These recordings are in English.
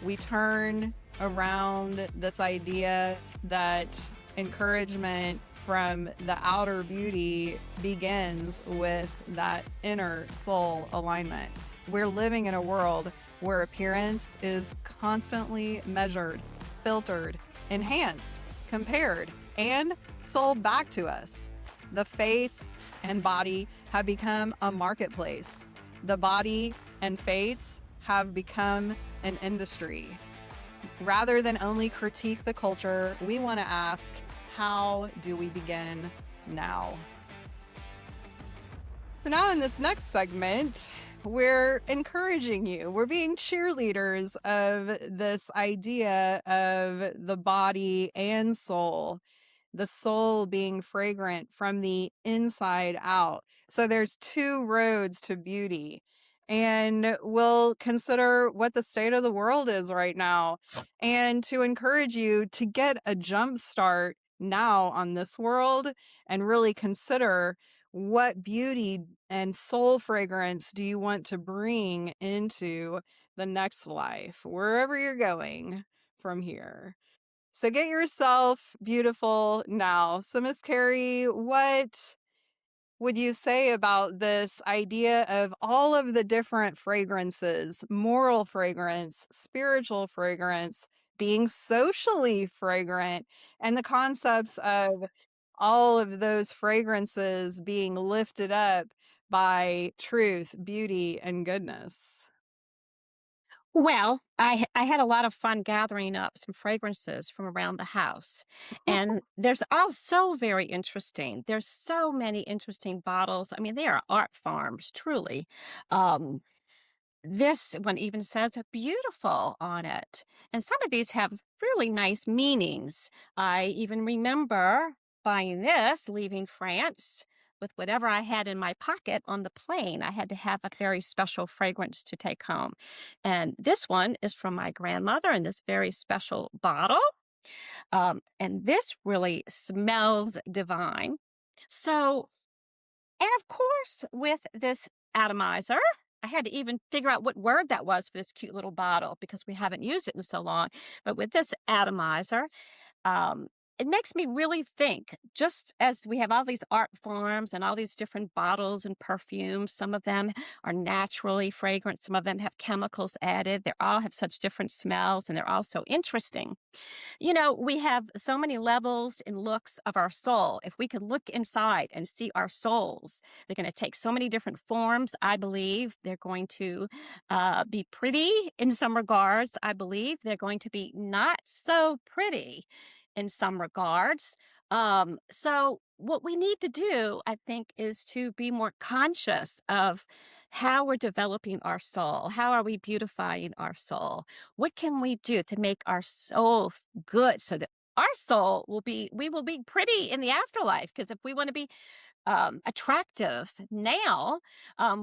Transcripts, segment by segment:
we turn around this idea that encouragement from the outer beauty begins with that inner soul alignment. We're living in a world where appearance is constantly measured, filtered, enhanced, compared, and sold back to us. The face and body have become a marketplace. The body and face have become an industry. Rather than only critique the culture, we want to ask, how do we begin now? So now in this next segment, we're encouraging you. We're being cheerleaders of this idea of the body and soul, the soul being fragrant from the inside out. So there's two roads to beauty. And we'll consider what the state of the world is right now and to encourage you to get a jump start now on this world and really consider what beauty and soul fragrance do you want to bring into the next life, wherever you're going from here. So get yourself beautiful now. So Miss Kerri, what would you say about this idea of all of the different fragrances, moral fragrance, spiritual fragrance, being socially fragrant, and the concepts of all of those fragrances being lifted up by truth, beauty, and goodness? Well, I had a lot of fun gathering up some fragrances from around the house, and there's also very interesting. There's so many interesting bottles. I mean, they are art farms, truly. Um, this one even says beautiful on it. And some of these have really nice meanings. I even remember buying this, leaving France with whatever I had in my pocket on the plane. I had to have a very special fragrance to take home. And this one is from my grandmother in this very special bottle. And this really smells divine. So, and of course, with this atomizer, I had to even figure out what word that was for this cute little bottle because we haven't used it in so long. But with this atomizer, um, it makes me really think, just as we have all these art forms and all these different bottles and perfumes, some of them are naturally fragrant, some of them have chemicals added. They all have such different smells and they're all so interesting. You know, we have so many levels and looks of our soul. If we could look inside and see our souls, they're going to take so many different forms. I believe they're going to be pretty in some regards. I believe they're going to be not so pretty in some regards. So what we need to do, I think, is to be more conscious of how we're developing our soul. How are we beautifying our soul? What can we do to make our soul good so that our soul we will be pretty in the afterlife? Because if we want to be attractive now,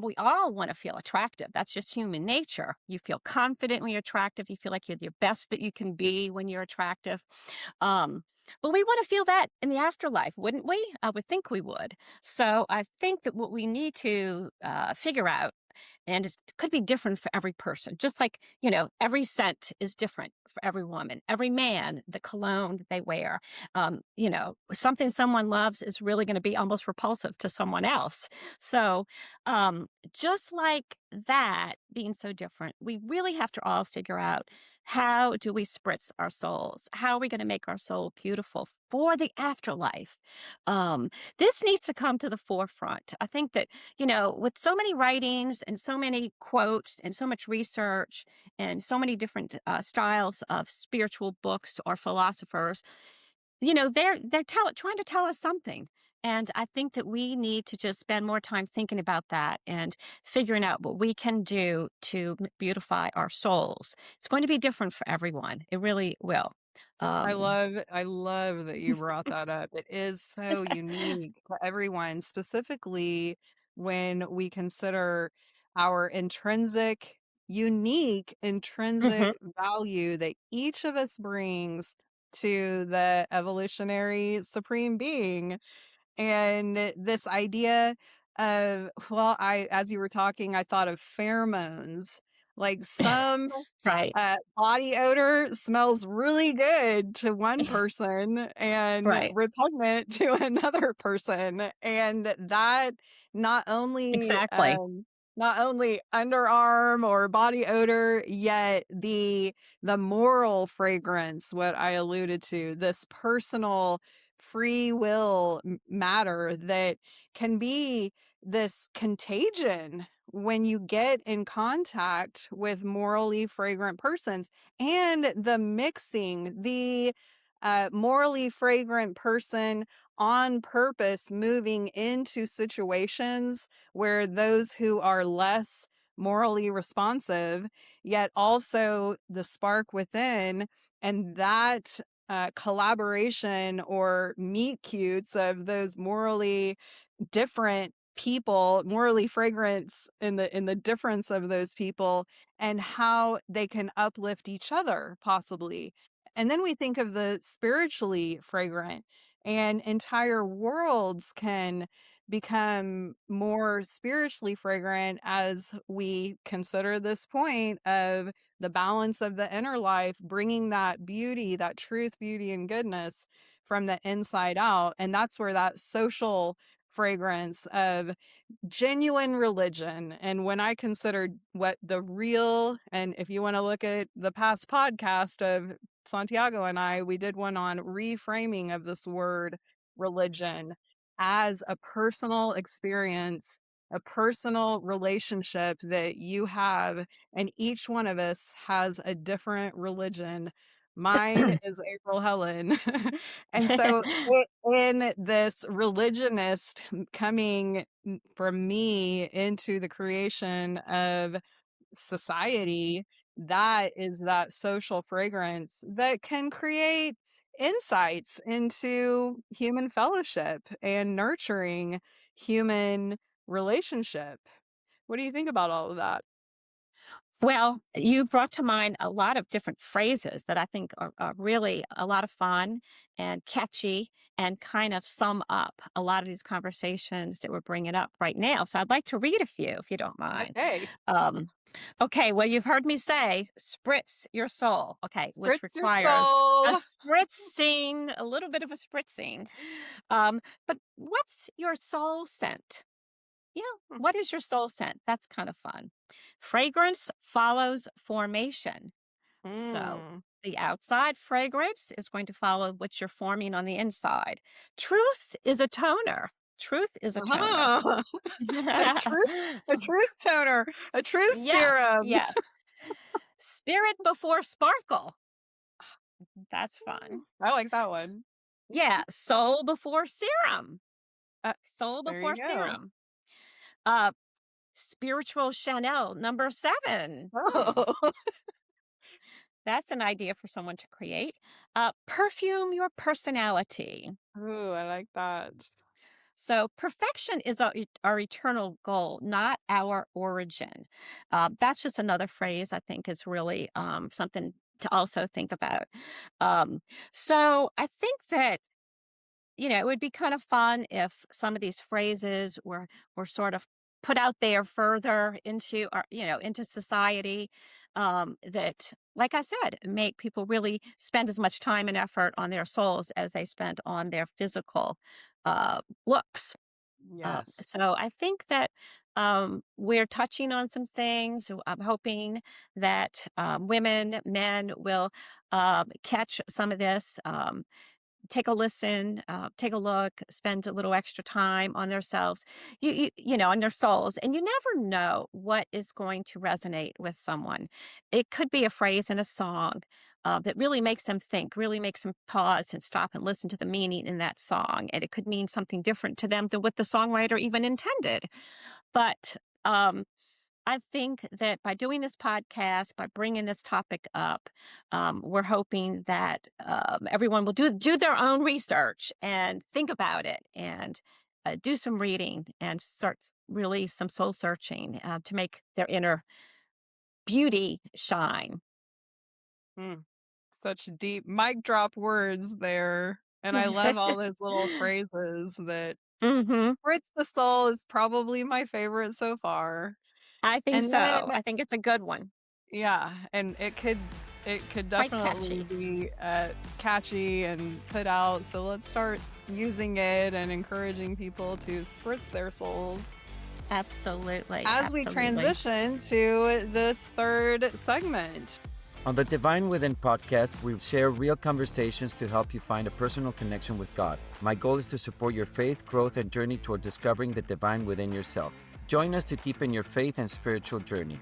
we all want to feel attractive. That's just human nature. You feel confident when you're attractive. You feel like you're the best that you can be when you're attractive. Um, but we want to feel that in the afterlife, wouldn't we? I would think we would. So I think that what we need to figure out, and it could be different for every person, just like, you know, every scent is different for every woman, every man, the cologne that they wear. You know, something someone loves is really going to be almost repulsive to someone else. So just like that being so different, we really have to all figure out, how do we spritz our souls? How are we going to make our soul beautiful for the afterlife? This needs to come to the forefront. I think that, you know, with so many writings and so many quotes and so much research and so many different styles of spiritual books or philosophers, you know, trying to tell us something. And I think that we need to just spend more time thinking about that and figuring out what we can do to beautify our souls. It's going to be different for everyone. It really will. Um, I love that you brought that up. It is so unique to everyone, specifically when we consider our unique mhm. intrinsic value that each of us brings to the evolutionary supreme being. And this idea of, well, as you were talking, I thought of pheromones. Like some Right, body odor smells really good to one person and right. repugnant to another person, and that not only Exactly. um, not only underarm or body odor, yet the moral fragrance, what I alluded to, this personal free will matter that can be this contagion when you get in contact with morally fragrant persons, and the mixing, the morally fragrant person on purpose moving into situations where those who are less morally responsive, yet also the spark within, and that collaboration or meet cutes of those morally different people, morally fragrance in the difference of those people, and how they can uplift each other possibly. And then we think of the spiritually fragrant, and entire worlds can become more spiritually fragrant as we consider this point of the balance of the inner life, bringing that beauty, that truth, beauty, and goodness from the inside out. And that's where that social fragrance of genuine religion. And when I considered what the real, and if you want to look at the past podcast of Santiago and I, we did one on reframing of this word religion as a personal experience, a personal relationship that you have, and each one of us has a different religion. Mine is April Helen. And so in this religionist coming from me into the creation of society, that is that social fragrance that can create insights into human fellowship and nurturing human relationship. What do you think about all of that? Well, you brought to mind a lot of different phrases that I think are really a lot of fun and catchy and kind of sum up a lot of these conversations that we're bringing up right now. So I'd like to read a few if you don't mind. Okay. Um, okay, well, you've heard me say spritz your soul. Okay, which Spritz your requires a soul. spritzing, a little bit of a spritzing. But what's your soul scent? Yeah. What is your soul scent? That's kind of fun. Fragrance follows formation. So Mm. the outside fragrance is going to follow what you're forming on the inside. Truth is a toner. Truth is a toner. Ah, a truth, a truth toner, a truth Yes, serum. yes. Spirit before sparkle. That's fun. I like that S- one. Yeah, soul before serum. Uh, Soul there before you go. serum. Uh, spiritual Chanel number 7. Oh. That's an idea for someone to create. Perfume your personality. Ooh, I like that. So, perfection is our eternal goal, not our origin. That's just another phrase I think is really something to also think about. Um, so, I think that it would be kind of fun if some of these phrases were sort of put out there further into our, into society, that, like I said, make people really spend as much time and effort on their souls as they spend on their physical looks. Yes. So I think that we're touching on some things. I'm hoping that women, men will catch some of this. Take a listen, take a look, spend a little extra time on themselves, on their souls, and you never know what is going to resonate with someone. It could be a phrase in a song that really makes them think, really makes them pause and stop and listen to the meaning in that song, and it could mean something different to them than what the songwriter even intended. But I think that by doing this podcast, by bringing this topic up, we're hoping that everyone will do their own research and think about it and do some reading and start really some soul searching to make their inner beauty shine. Mm, such deep mic drop words there. And I love all those little phrases that Hmm. Fritz the Soul is probably my favorite so far. I think And then so. I think it's a good one. Yeah, and it could Quite definitely catchy. be catchy and put out. So let's start using it and encouraging people to spritz their souls Absolutely. as we Absolutely. transition to this third segment. On the Divine Within podcast, we share real conversations to help you find a personal connection with God. My goal is to support your faith, growth, and journey toward discovering the divine within yourself. Join us to deepen your faith and spiritual journey.